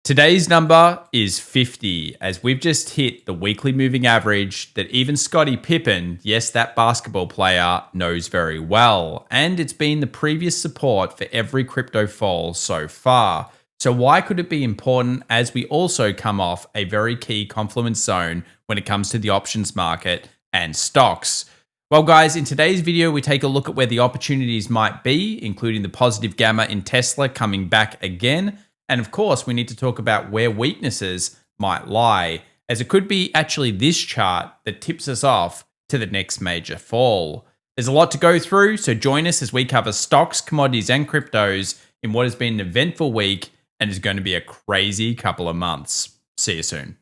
Today's number is 50, as we've just hit the weekly moving average that even Scottie Pippen, yes, that basketball player, knows very well. And it's been the previous support for every crypto fall so far. So why could it be important as we also come off a very key confluence zone when it comes to the options market and stocks? Well, guys, in today's video, we take a look at where the opportunities might be, including the positive gamma in Tesla coming back again. And of course, we need to talk about where weaknesses might lie, as it could be actually this chart that tips us off to the next major fall. There's a lot to go through, so join us as we cover stocks, commodities, and cryptos in what has been an eventful week and is going to be a crazy couple of months. See you soon.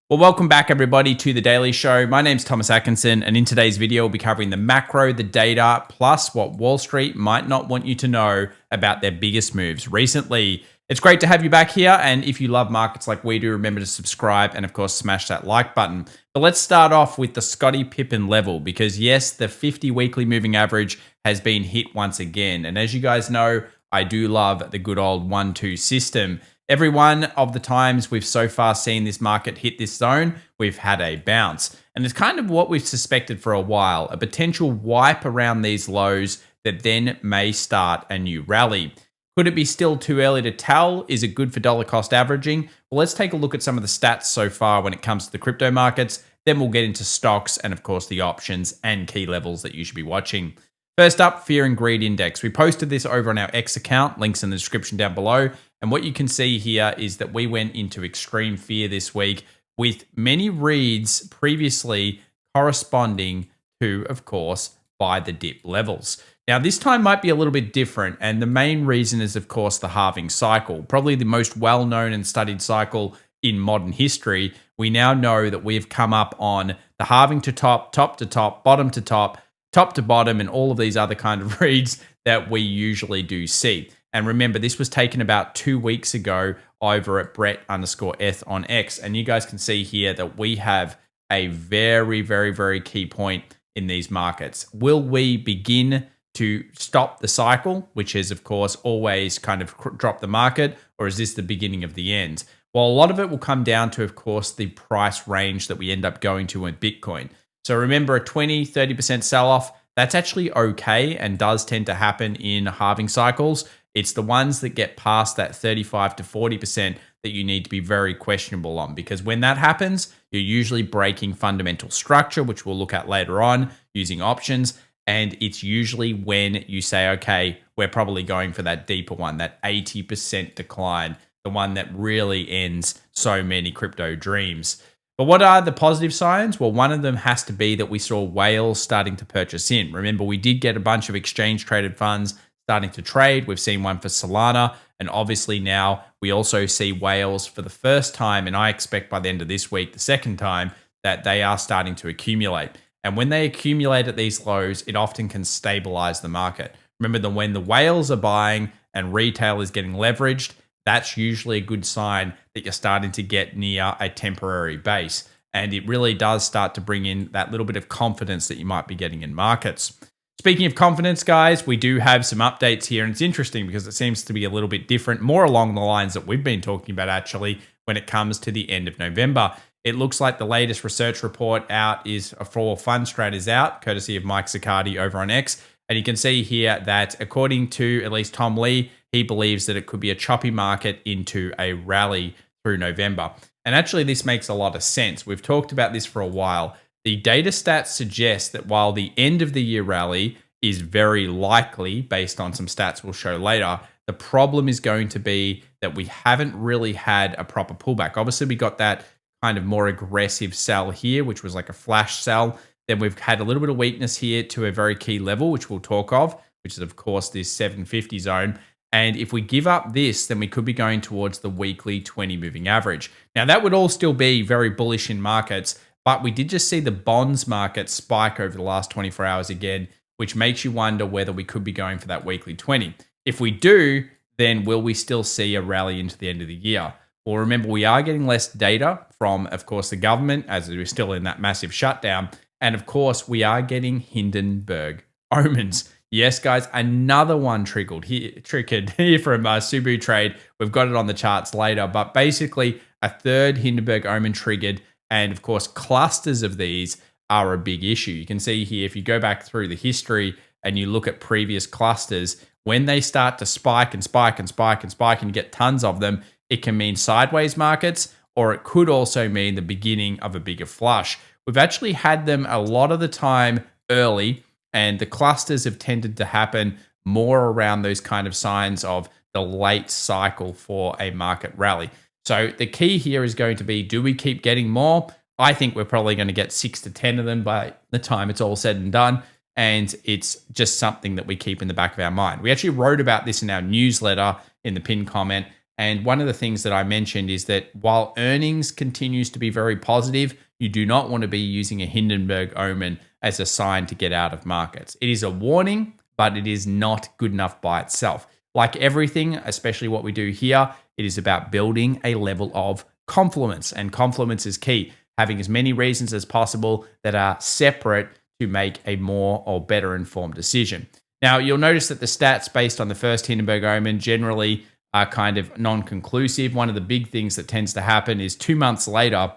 Well, welcome back everybody to The Daily Show. My name's Thomas Atkinson, and in today's video, we'll be covering the macro, the data, plus what Wall Street might not want you to know about their biggest moves recently. It's great to have you back here, and if you love markets like we do, remember to subscribe and of course smash that like button. But let's start off with the Scottie Pippen level, because yes, the 50 weekly moving average has been hit once again. And as you guys know, I do love the good old 1-2 system. Every one of the times we've so far seen this market hit this zone, we've had a bounce. And it's kind of what we've suspected for a while, a potential wipe around these lows that then may start a new rally. Could it be still too early to tell? Is it good for dollar cost averaging? Well, let's take a look at some of the stats so far when it comes to the crypto markets. Then we'll get into stocks and of course the options and key levels that you should be watching. First up, Fear and Greed Index. We posted this over on our X account, links in the description down below. And what you can see here is that we went into extreme fear this week with many reads previously corresponding to, of course, buy the dip levels. Now, this time might be a little bit different. And the main reason is, of course, the halving cycle, probably the most well-known and studied cycle in modern history. We now know that we have come up on the halving to top, top to top, bottom to top, top to bottom, and all of these other kind of reads that we usually do see. And remember, this was taken about 2 weeks ago over at Brett_eth on X. And you guys can see here that we have a very, very, very key point in these markets. Will we begin to stop the cycle, which is, of course, always kind of drop the market, or is this the beginning of the end? Well, a lot of it will come down to, of course, the price range that we end up going to in Bitcoin. So remember, a 20-30% sell-off, that's actually okay and does tend to happen in halving cycles. It's the ones that get past that 35 to 40% that you need to be very questionable on, because when that happens, you're usually breaking fundamental structure, which we'll look at later on using options. And it's usually when you say, okay, we're probably going for that deeper one, that 80% decline, the one that really ends so many crypto dreams. But what are the positive signs? Well, one of them has to be that we saw whales starting to purchase in. Remember, we did get a bunch of exchange traded funds starting to trade. We've seen one for Solana, and obviously now we also see whales for the first time, and I expect by the end of this week, the second time, that they are starting to accumulate. And when they accumulate at these lows, it often can stabilize the market. Remember that when the whales are buying and retail is getting leveraged, that's usually a good sign that you're starting to get near a temporary base. And it really does start to bring in that little bit of confidence that you might be getting in markets. Speaking of confidence, guys, we do have some updates here, and it's interesting because it seems to be a little bit different, more along the lines that we've been talking about actually when it comes to the end of November. It looks like the latest research report out is for Fundstrat is out, courtesy of Mike Siccardi over on X. And you can see here that according to at least Tom Lee, he believes that it could be a choppy market into a rally through November. And actually, this makes a lot of sense. We've talked about this for a while. The data stats suggest that while the end of the year rally is very likely, based on some stats we'll show later, the problem is going to be that we haven't really had a proper pullback. Obviously, we got that kind of more aggressive sell here, which was like a flash sell. Then we've had a little bit of weakness here to a very key level, which we'll talk of, which is, of course, this 750 zone. And if we give up this, then we could be going towards the weekly 20 moving average. Now, that would all still be very bullish in markets, but we did just see the bonds market spike over the last 24 hours again, which makes you wonder whether we could be going for that weekly 20. If we do, then will we still see a rally into the end of the year? Well, remember, we are getting less data from, of course, the government, as we're still in that massive shutdown. And of course, we are getting Hindenburg omens. Yes, guys, another one triggered here from Subu Trade. We've got it on the charts later, but basically a third Hindenburg Omen triggered, and of course, clusters of these are a big issue. You can see here if you go back through the history and you look at previous clusters, when they start to spike and spike and spike and spike, and you get tons of them, it can mean sideways markets, or it could also mean the beginning of a bigger flush. We've actually had them a lot of the time early, and the clusters have tended to happen more around those kind of signs of the late cycle for a market rally. So the key here is going to be, do we keep getting more? I think we're probably going to get 6 to 10 of them by the time it's all said and done. And it's just something that we keep in the back of our mind. We actually wrote about this in our newsletter in the pinned comment. And one of the things that I mentioned is that while earnings continues to be very positive, you do not want to be using a Hindenburg Omen as a sign to get out of markets. It is a warning, but it is not good enough by itself. Like everything, especially what we do here, it is about building a level of confluence, and confluence is key. Having as many reasons as possible that are separate to make a more or better informed decision. Now, you'll notice that the stats based on the first Hindenburg Omen generally are kind of non-conclusive. One of the big things that tends to happen is 2 months later,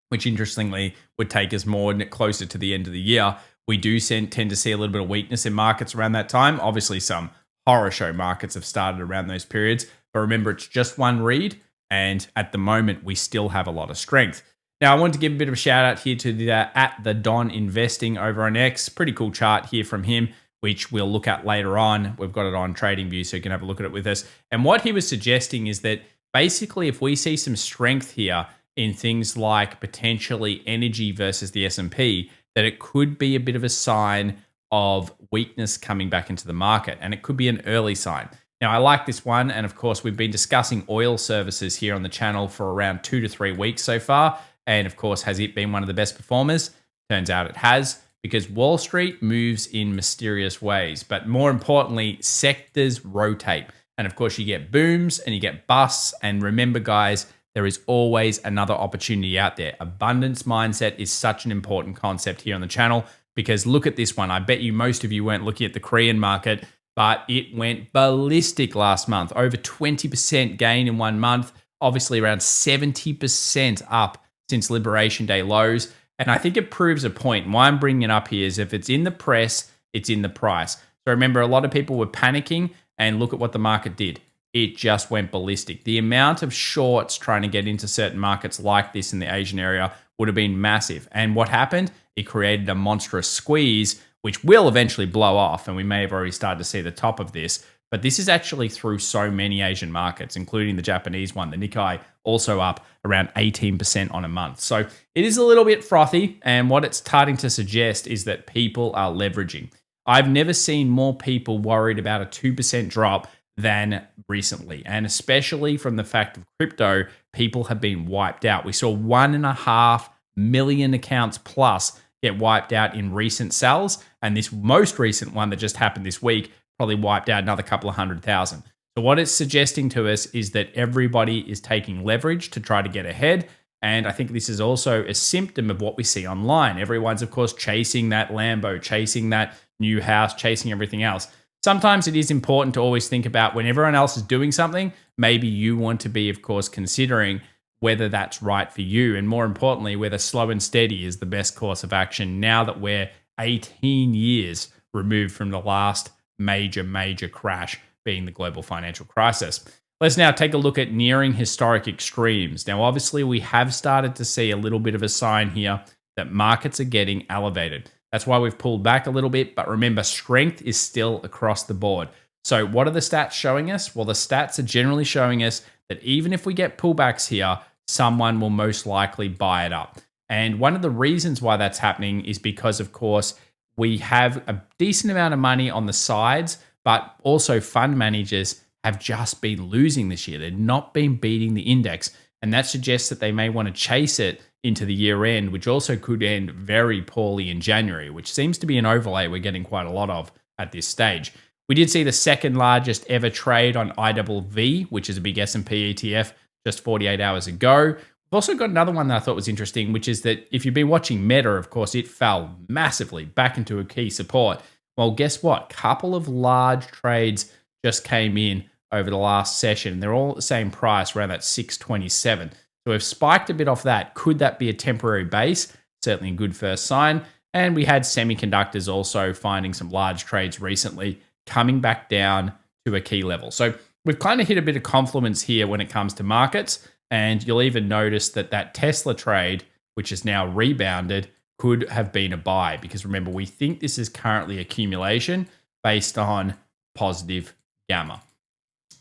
which interestingly would take us more closer to the end of the year, we do tend to see a little bit of weakness in markets around that time. Obviously, some horror show markets have started around those periods, but remember, it's just one read, and at the moment, we still have a lot of strength. Now, I want to give a bit of a shout out here to the at the Don Investing over on X. Pretty cool chart here from him, which we'll look at later on. We've got it on TradingView, so you can have a look at it with us. And what he was suggesting is that basically, if we see some strength here in things like potentially energy versus the S&P, that it could be a bit of a sign of weakness coming back into the market, and it could be an early sign. Now, I like this one, and of course, we've been discussing oil services here on the channel for around 2 to 3 weeks so far, and of course, has it been one of the best performers? Turns out it has, because Wall Street moves in mysterious ways, but more importantly, sectors rotate. And of course, you get booms and you get busts, and remember, guys, there is always another opportunity out there. Abundance mindset is such an important concept here on the channel, because look at this one. I bet you most of you weren't looking at the Korean market, but it went ballistic last month. Over 20% gain in 1 month, obviously around 70% up since Liberation Day lows. And I think it proves a point. And why I'm bringing it up here is if it's in the press, it's in the price. So remember, a lot of people were panicking, and look at what the market did. It just went ballistic. The amount of shorts trying to get into certain markets like this in the Asian area would have been massive. And what happened? It created a monstrous squeeze, which will eventually blow off. And we may have already started to see the top of this. But this is actually through so many Asian markets, including the Japanese one. The Nikkei also up around 18% on a month. So it is a little bit frothy. And what it's starting to suggest is that people are leveraging. I've never seen more people worried about a 2% drop than recently. And especially from the fact of crypto, people have been wiped out. We saw 1.5 million accounts plus get wiped out in recent sells. And this most recent one that just happened this week probably wiped out another couple of 100,000. So what it's suggesting to us is that everybody is taking leverage to try to get ahead. And I think this is also a symptom of what we see online. Everyone's, of course, chasing that Lambo, chasing that new house, chasing everything else. Sometimes it is important to always think about when everyone else is doing something, maybe you want to be, of course, considering whether that's right for you. And more importantly, whether slow and steady is the best course of action now that we're 18 years removed from the last major crash, being the global financial crisis. Let's now take a look at nearing historic extremes. Now, obviously, we have started to see a little bit of a sign here that markets are getting elevated. That's why we've pulled back a little bit. But remember, strength is still across the board. So what are the stats showing us? Well, the stats are generally showing us that even if we get pullbacks here, someone will most likely buy it up. And one of the reasons why that's happening is because, of course, we have a decent amount of money on the sides, but also fund managers have just been losing this year. They've not been beating the index. And that suggests that they may want to chase it into the year end, which also could end very poorly in January, which seems to be an overlay we're getting quite a lot of at this stage. We did see the second largest ever trade on IWV, which is a big S&P ETF, just 48 hours ago. We've also got another one that I thought was interesting, which is that if you've been watching Meta, of course, it fell massively back into a key support. Well, guess what? Couple of large trades just came in over the last session. They're all at the same price, around that 627. So we've spiked a bit off that. Could that be a temporary base? Certainly a good first sign. And we had semiconductors also finding some large trades recently coming back down to a key level. So we've kind of hit a bit of confluence here when it comes to markets. And you'll even notice that that Tesla trade, which is now rebounded, could have been a buy, because remember, we think this is currently accumulation based on positive gamma.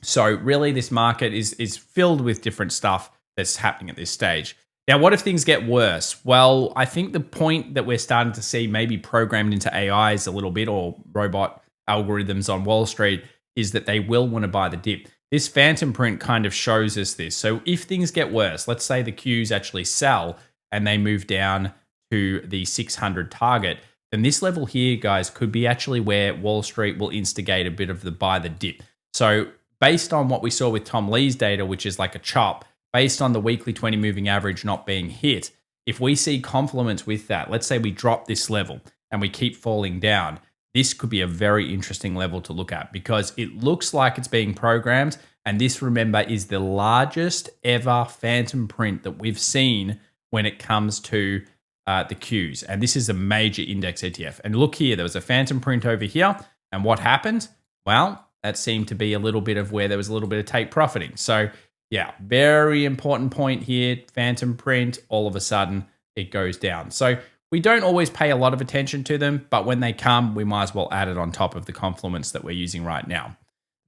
So really, this market is filled with different stuff that's happening at this stage. Now, what if things get worse? Well, I think the point that we're starting to see maybe programmed into AIs a little bit, or robot algorithms on Wall Street, is that they will want to buy the dip. This phantom print kind of shows us this. So if things get worse, let's say the Qs actually sell and they move down to the 600 target, then this level here, guys, could be actually where Wall Street will instigate a bit of the buy the dip. So based on what we saw with Tom Lee's data, which is like a chop, based on the weekly 20 moving average not being hit, if we see confluence with that, let's say we drop this level and we keep falling down, this could be a very interesting level to look at, because it looks like it's being programmed. And this, remember, is the largest ever phantom print that we've seen when it comes to the Qs. And this is a major index ETF. And look here, there was a phantom print over here. And what happened? Well, that seemed to be a little bit of where there was a little bit of take profiting. So yeah, very important point here. Phantom print, all of a sudden it goes down. So we don't always pay a lot of attention to them, but when they come, we might as well add it on top of the confluence that we're using right now.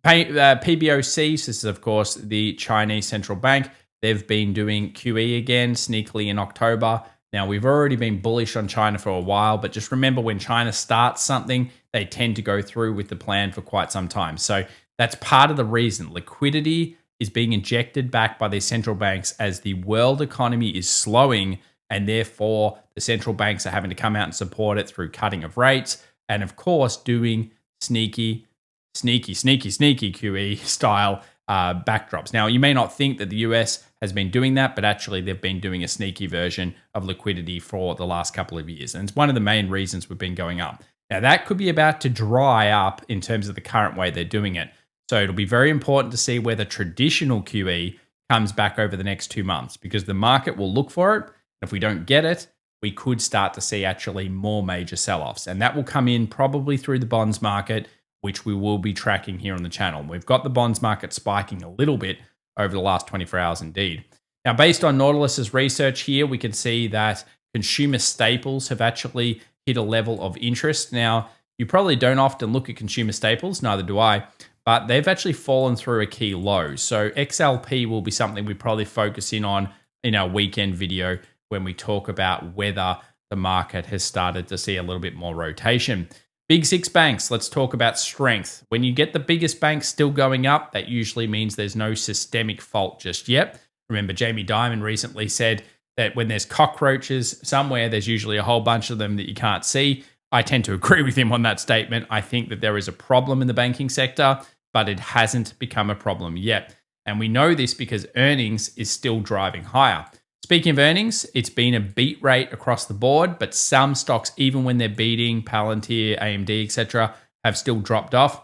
PBOC, so this is of course the Chinese central bank. They've been doing QE again, sneakily in October. Now, we've already been bullish on China for a while, but just remember, when China starts something, they tend to go through with the plan for quite some time. So that's part of the reason. Liquidity is being injected back by these central banks as the world economy is slowing, and therefore the central banks are having to come out and support it through cutting of rates and, of course, doing sneaky QE style backdrops. Now, you may not think that the US has been doing that, but actually they've been doing a sneaky version of liquidity for the last couple of years. And it's one of the main reasons we've been going up. Now, that could be about to dry up in terms of the current way they're doing it. So it'll be very important to see whether traditional QE comes back over the next 2 months, because the market will look for it. If we don't get it, we could start to see actually more major sell-offs. And that will come in probably through the bonds market, which we will be tracking here on the channel. We've got the bonds market spiking a little bit over the last 24 hours indeed. Now, based on Nautilus's research here, we can see that consumer staples have actually hit a level of interest. Now, you probably don't often look at consumer staples, neither do I, but they've actually fallen through a key low. So XLP will be something we probably focus in on in our weekend video when we talk about whether the market has started to see a little bit more rotation. Big six banks, let's talk about strength. When you get the biggest banks still going up, that usually means there's no systemic fault just yet. Remember, Jamie Dimon recently said that when there's cockroaches somewhere, there's usually a whole bunch of them that you can't see. I tend to agree with him on that statement. I think that there is a problem in the banking sector, but it hasn't become a problem yet. And we know this because earnings is still driving higher. Speaking of earnings, it's been a beat rate across the board, but some stocks, even when they're beating, Palantir, AMD, etc., have still dropped off.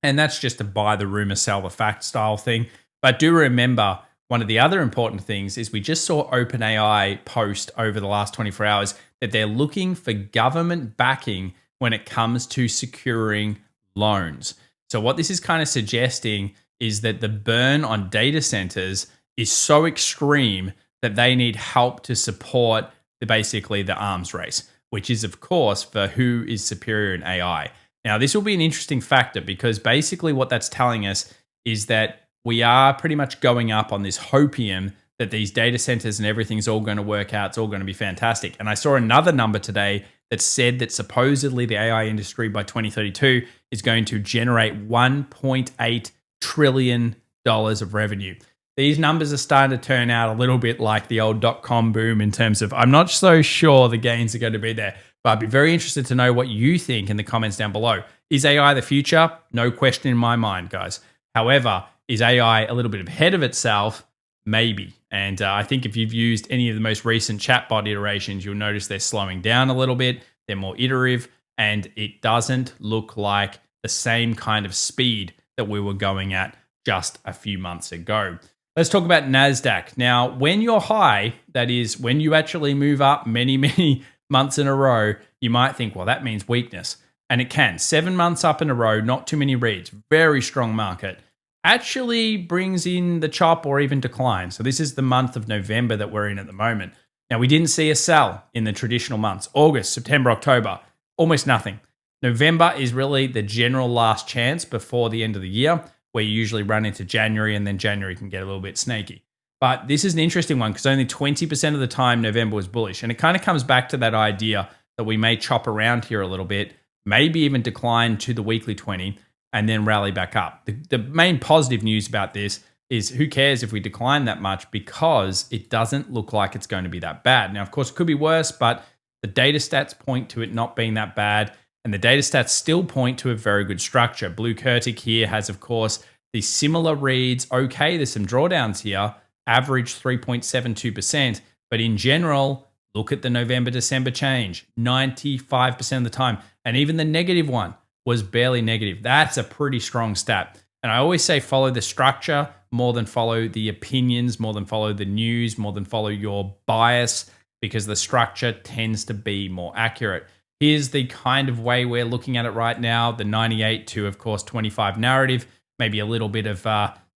And that's just a buy the rumor, sell the fact style thing. But do remember, one of the other important things is we just saw OpenAI post over the last 24 hours that they're looking for government backing when it comes to securing loans. So what this is kind of suggesting is that the burn on data centers is so extreme that they need help to support basically the arms race, which is, of course, for who is superior in AI. Now, this will be an interesting factor, because basically what that's telling us is that we are pretty much going up on this hopium that these data centers and everything's all going to work out. It's all going to be fantastic. And I saw another number today that said that supposedly the AI industry by 2032 is going to generate $1.8 trillion of revenue. These numbers are starting to turn out a little bit like the old dot-com boom in terms of, I'm not so sure the gains are going to be there, but I'd be very interested to know what you think in the comments down below. Is AI the future? No question in my mind, guys. However, is AI a little bit ahead of itself? Maybe. And I think if you've used any of the most recent chatbot iterations, you'll notice they're slowing down a little bit. They're more iterative. and it doesn't look like the same kind of speed that we were going at just a few months ago. Let's talk about NASDAQ. Now, when you're high, that is when you actually move up many months in a row, you might think, well, that means weakness. And it can. 7 months up in a row, not too many reads, very strong market. Actually brings in the chop or even decline. So this is the month of November that we're in at the moment. Now, we didn't see a sell in the traditional months, August, September, October, almost nothing. November is really the general last chance before the end of the year, where you usually run into January, and then January can get a little bit snaky. But this is an interesting one because only 20% of the time November was bullish. And it kind of comes back to that idea that we may chop around here a little bit, maybe even decline to the weekly 20 and then rally back up. The main positive news about this is who cares if we decline that much, because it doesn't look like it's going to be that bad. Now, of course, it could be worse, but the data stats point to it not being that bad. And the data stats still point to a very good structure. Blue Curtic here has, of course, the similar reads. Okay, there's some drawdowns here, average 3.72%. But in general, look at the November-December change, 95% of the time. And even the negative one was barely negative. That's a pretty strong stat. And I always say follow the structure more than follow the opinions, more than follow the news, more than follow your bias, because the structure tends to be more accurate. Here's the kind of way we're looking at it right now. The 98 to, of course, 25 narrative, maybe a little bit of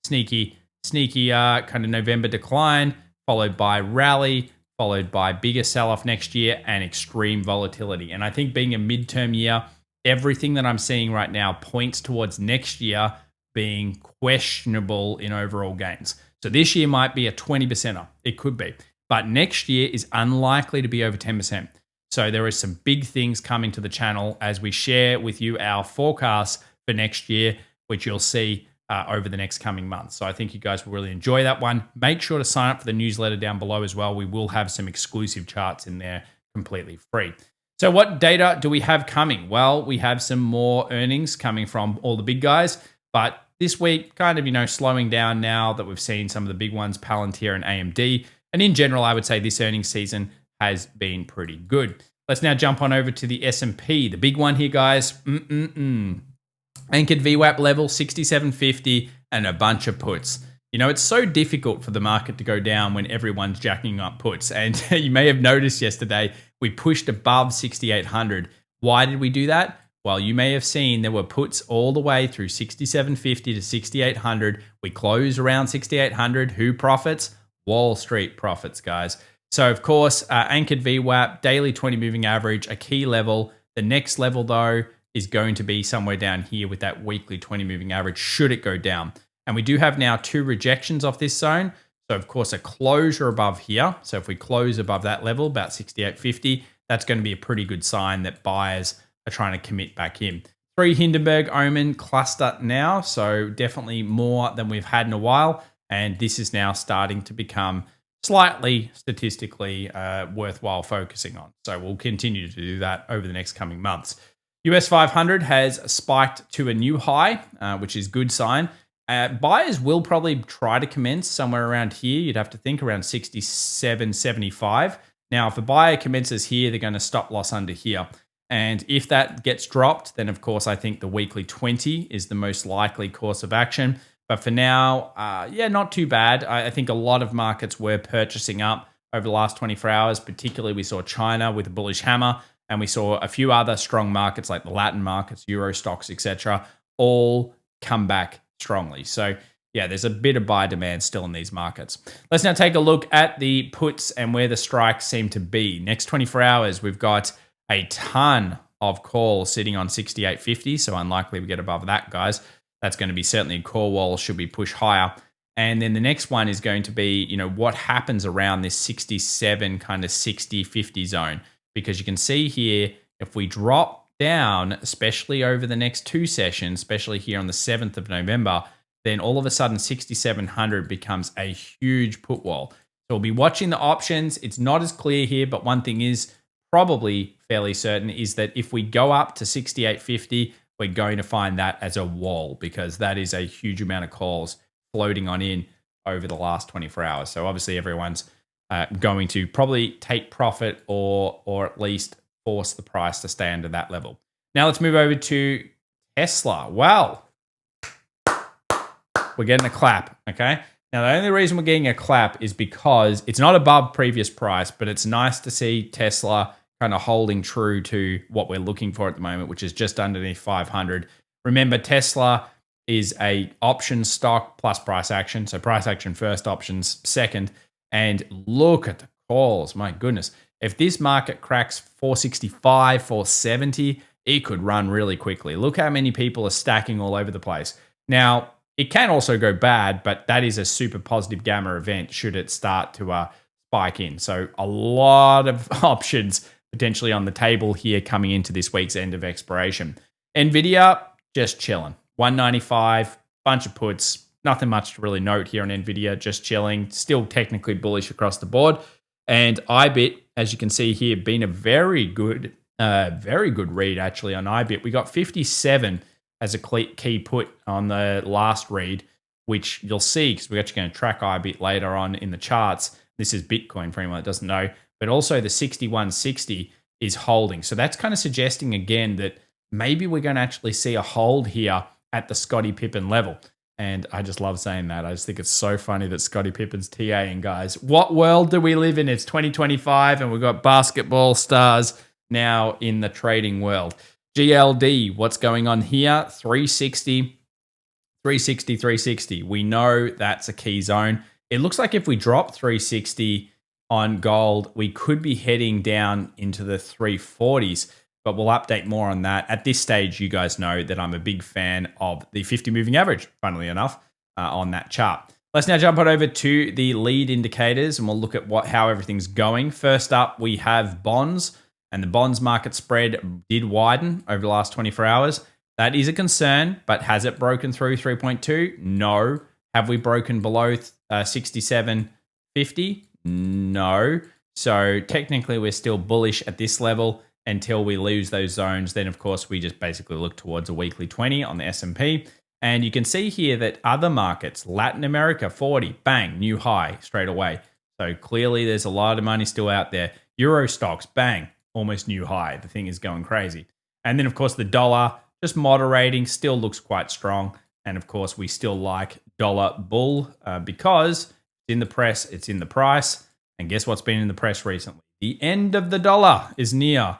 sneaky kind of November decline, followed by rally, followed by bigger sell-off next year and extreme volatility. And I think being a midterm year, everything that I'm seeing right now points towards next year being questionable in overall gains. So this year might be a 20%er. It could be. But next year is unlikely to be over 10%. So there are some big things coming to the channel as we share with you our forecasts for next year, which you'll see over the next coming months. So I think you guys will really enjoy that one. Make sure to sign up for the newsletter down below as well. We will have some exclusive charts in there completely free. So what data do we have coming? Well, we have some more earnings coming from all the big guys, but this week kind of, slowing down now that we've seen some of the big ones, Palantir and AMD. And in general, I would say this earnings season has been pretty good. Let's now jump on over to the S&P. The big one here, guys. Anchored VWAP level, 67.50, and a bunch of puts. It's so difficult for the market to go down when everyone's jacking up puts. And you may have noticed yesterday, we pushed above 6,800. Why did we do that? Well, you may have seen there were puts all the way through 67.50 to 6,800. We closed around 6,800. Who profits? Wall Street profits, guys. So, of course, anchored VWAP, daily 20 moving average, a key level. The next level, though, is going to be somewhere down here with that weekly 20 moving average, should it go down. And we do have now 2 rejections off this zone. So, of course, a closure above here. So if we close above that level, about 68.50, that's going to be a pretty good sign that buyers are trying to commit back in. 3 Hindenburg Omen cluster now. So definitely more than we've had in a while. And this is now starting to become slightly statistically worthwhile focusing on. So we'll continue to do that over the next coming months. US 500 has spiked to a new high, which is a good sign. Buyers will probably try to commence somewhere around here. You'd have to think around 67.75. Now, if a buyer commences here, they're going to stop loss under here. And if that gets dropped, then of course, I think the weekly 20 is the most likely course of action. But for now, not too bad. I think a lot of markets were purchasing up over the last 24 hours. Particularly, we saw China with a bullish hammer, and we saw a few other strong markets like the Latin markets, Euro stocks, etc., all come back strongly. So yeah, there's a bit of buy demand still in these markets. Let's now take a look at the puts and where the strikes seem to be. Next 24 hours, we've got a ton of calls sitting on 68.50, so unlikely we get above that, guys. That's going to be certainly a call wall should we push higher. And then the next one is going to be, what happens around this 67 kind of 60-50 zone. Because you can see here, if we drop down, especially over the next 2 sessions, especially here on the 7th of November, then all of a sudden 6,700 becomes a huge put wall. So we'll be watching the options. It's not as clear here, but one thing is probably fairly certain is that if we go up to 68.50, we're going to find that as a wall, because that is a huge amount of calls floating on in over the last 24 hours. So obviously everyone's going to probably take profit or at least force the price to stay under that level. Now let's move over to Tesla. Well, we're getting a clap, okay? Now, the only reason we're getting a clap is because it's not above previous price, but it's nice to see Tesla kind of holding true to what we're looking for at the moment, which is just underneath 500. Remember, Tesla is a option stock plus price action. So price action first, options second. And look at the calls. My goodness. If this market cracks 465, 470, it could run really quickly. Look how many people are stacking all over the place. Now, it can also go bad, but that is a super positive gamma event should it start to spike in. So a lot of options potentially on the table here coming into this week's end of expiration. Nvidia, just chilling. 195, bunch of puts. Nothing much to really note here on Nvidia, just chilling. Still technically bullish across the board. And IBIT, as you can see here, been a very good read actually on IBIT. We got 57 as a key put on the last read, which you'll see because we're actually going to track IBIT later on in the charts. This is Bitcoin for anyone that doesn't know, but also the 6160 is holding. So that's kind of suggesting again that maybe we're going to actually see a hold here at the Scottie Pippen level. And I just love saying that. I just think it's so funny that Scottie Pippen's TAing, guys. What world do we live in? It's 2025 and we've got basketball stars now in the trading world. GLD, what's going on here? 360, 360, 360. We know that's a key zone. It looks like if we drop 360 on gold, we could be heading down into the 340s, but we'll update more on that. At this stage, you guys know that I'm a big fan of the 50 moving average, funnily enough, on that chart. Let's now jump on over to the lead indicators and we'll look at how everything's going. First up, we have bonds. And the bonds market spread did widen over the last 24 hours. That is a concern, but has it broken through 3.2? No. Have we broken below 67.50? No. So technically we're still bullish at this level until we lose those zones. Then of course we just basically look towards a weekly 20 on the S&P. And you can see here that other markets, Latin America 40, bang, new high straight away. So clearly there's a lot of money still out there. Euro stocks, bang, almost new high. The thing is going crazy. And then, of course, the dollar just moderating, still looks quite strong. And, of course, we still like dollar bull because it's in the press, it's in the price. And guess what's been in the press recently? The end of the dollar is near.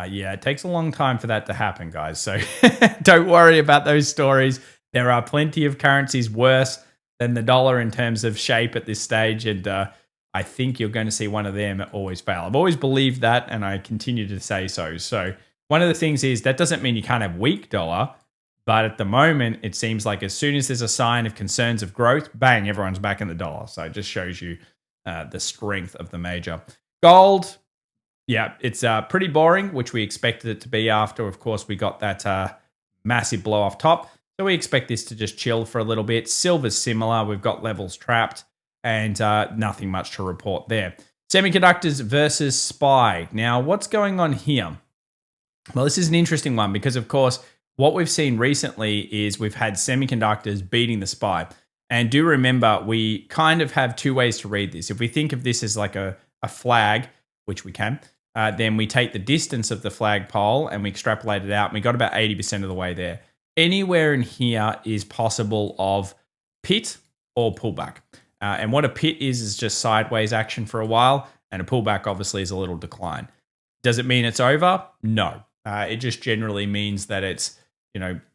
Yeah, it takes a long time for that to happen, guys. So don't worry about those stories. There are plenty of currencies worse than the dollar in terms of shape at this stage. And I think you're going to see one of them always fail. I've always believed that, and I continue to say so. So one of the things is that doesn't mean you can't have weak dollar, but at the moment, it seems like as soon as there's a sign of concerns of growth, bang, everyone's back in the dollar. So it just shows you the strength of the major. Gold, yeah, it's pretty boring, which we expected it to be after, of course, we got that massive blow off top. So we expect this to just chill for a little bit. Silver's similar. We've got levels trapped. And nothing much to report there. Semiconductors versus SPY. Now, what's going on here? Well, this is an interesting one because, of course, what we've seen recently is we've had semiconductors beating the SPY. And do remember, we kind of have two ways to read this. If we think of this as like a flag, which we can, then we take the distance of the flagpole and we extrapolate it out. And we got about 80% of the way there. Anywhere in here is possible of pit or pullback. And what a pit is just sideways action for a while, and a pullback obviously is a little decline. Does it mean it's over? No. It just generally means that it's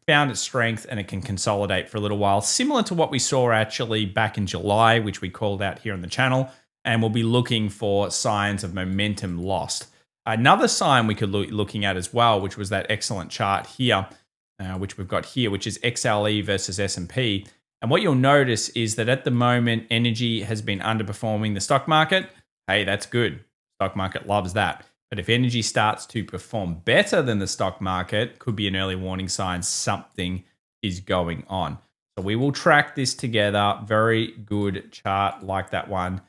found its strength and it can consolidate for a little while, similar to what we saw actually back in July, which we called out here on the channel, and we'll be looking for signs of momentum lost. Another sign we could look looking at as well, which was that excellent chart here, which we've got here, which is XLE versus S&P. And what you'll notice is that at the moment, energy has been underperforming the stock market. Hey, that's good. Stock market loves that. But if energy starts to perform better than the stock market, could be an early warning sign something is going on. So we will track this together. Very good chart like that one.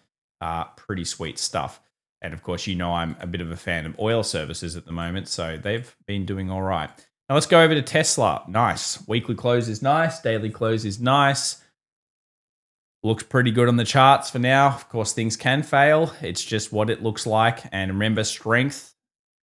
Pretty sweet stuff. And of course, I'm a bit of a fan of oil services at the moment, so they've been doing all right. Now let's go over to Tesla. Nice. Weekly close is nice. Daily close is nice. Looks pretty good on the charts for now. Of course, things can fail. It's just what it looks like. And remember, strength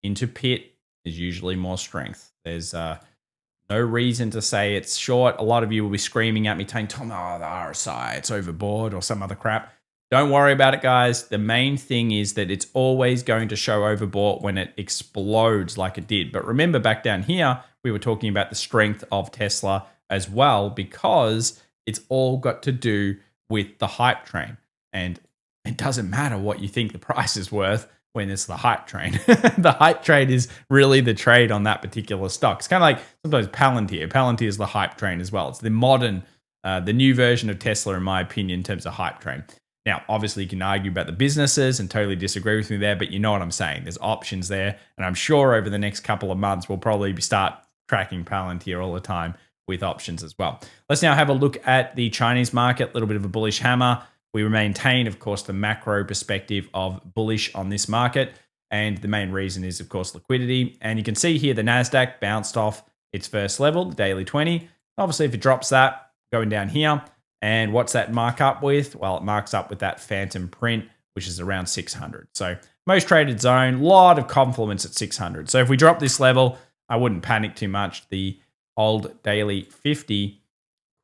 into pit is usually more strength. There's no reason to say it's short. A lot of you will be screaming at me, saying, Tom, the RSI, it's overbought or some other crap. Don't worry about it, guys. The main thing is that it's always going to show overbought when it explodes like it did. But remember, back down here, we were talking about the strength of Tesla as well, because it's all got to do with the hype train. And it doesn't matter what you think the price is worth when it's the hype train. The hype train is really the trade on that particular stock. It's kind of like sometimes Palantir. Palantir is the hype train as well. It's the modern, the new version of Tesla, in my opinion, in terms of hype train. Now, obviously, you can argue about the businesses and totally disagree with me there, but you know what I'm saying. There's options there. And I'm sure over the next couple of months, we'll probably start tracking Palantir all the time with options as well. Let's now have a look at the Chinese market, a little bit of a bullish hammer. We maintain, of course, the macro perspective of bullish on this market. And the main reason is, of course, liquidity. And you can see here the NASDAQ bounced off its first level, the daily 20. Obviously, if it drops that, going down here. And what's that mark up with? Well, it marks up with that phantom print, which is around 600. So most traded zone, lot of confluence at 600. So if we drop this level, I wouldn't panic too much. The old daily 50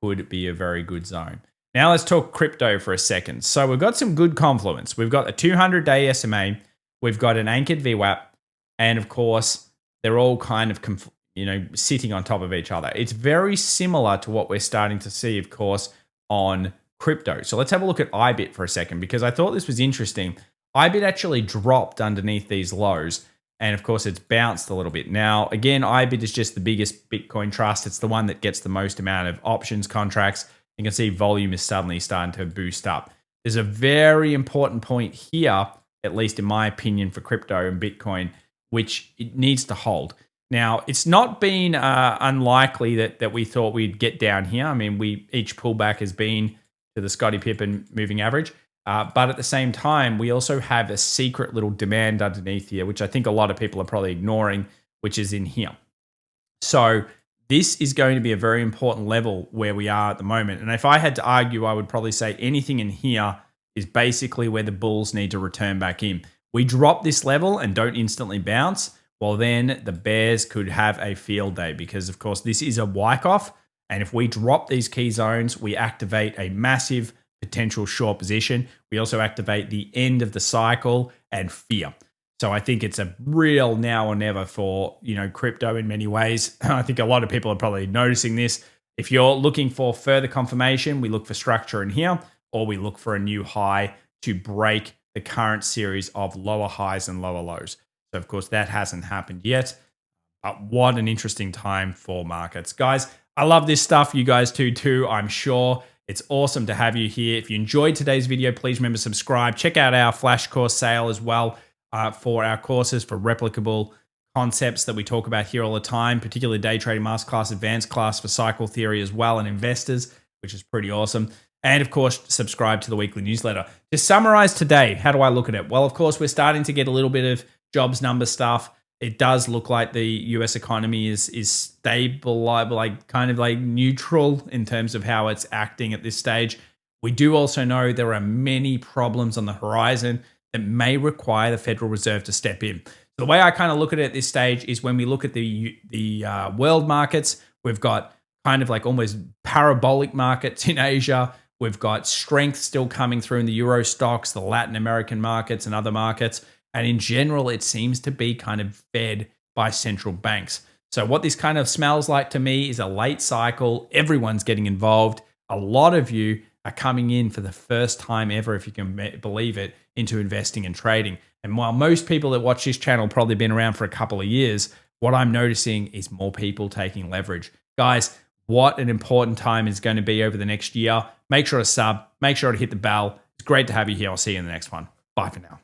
could be a very good zone. Now let's talk crypto for a second. So we've got some good confluence. We've got a 200-day SMA. We've got an anchored VWAP. And of course, they're all kind of sitting on top of each other. It's very similar to what we're starting to see, of course, on crypto. So let's have a look at IBIT for a second, because I thought this was interesting. IBIT actually dropped underneath these lows. And of course, it's bounced a little bit. Now, again, IBIT is just the biggest Bitcoin trust. It's the one that gets the most amount of options contracts. You can see volume is suddenly starting to boost up. There's a very important point here, at least in my opinion, for crypto and Bitcoin, which it needs to hold. Now, it's not been unlikely that we thought we'd get down here. I mean, each pullback has been to the Scottie Pippen moving average. But at the same time, we also have a secret little demand underneath here, which I think a lot of people are probably ignoring, which is in here. So this is going to be a very important level where we are at the moment. And if I had to argue, I would probably say anything in here is basically where the bulls need to return back in. We drop this level and don't instantly bounce, well, then the bears could have a field day, because, of course, this is a Wyckoff. And if we drop these key zones, we activate a massive potential short position. We also activate the end of the cycle and fear. So I think it's a real now or never for, crypto in many ways. I think a lot of people are probably noticing this. If you're looking for further confirmation, we look for structure in here, or we look for a new high to break the current series of lower highs and lower lows. So of course that hasn't happened yet. But what an interesting time for markets. Guys, I love this stuff. You guys too, I'm sure. It's awesome to have you here. If you enjoyed today's video, please remember to subscribe. Check out our flash course sale as well for our courses for replicable concepts that we talk about here all the time, particularly day trading masterclass, advanced class for cycle theory as well, and investors, which is pretty awesome. And of course, subscribe to the weekly newsletter. To summarize today, how do I look at it? Well, of course, we're starting to get a little bit of jobs number stuff. It does look like the US economy is stable, like kind of like neutral in terms of how it's acting at this stage. We do also know there are many problems on the horizon that may require the Federal Reserve to step in. So the way I kind of look at it at this stage is when we look at the world markets, we've got kind of like almost parabolic markets in Asia. We've got strength still coming through in the Euro stocks, the Latin American markets and other markets. And in general, it seems to be kind of fed by central banks. So what this kind of smells like to me is a late cycle. Everyone's getting involved. A lot of you are coming in for the first time ever, if you can believe it, into investing and trading. And while most people that watch this channel probably been around for a couple of years, what I'm noticing is more people taking leverage. Guys, what an important time is going to be over the next year. Make sure to sub, make sure to hit the bell. It's great to have you here. I'll see you in the next one. Bye for now.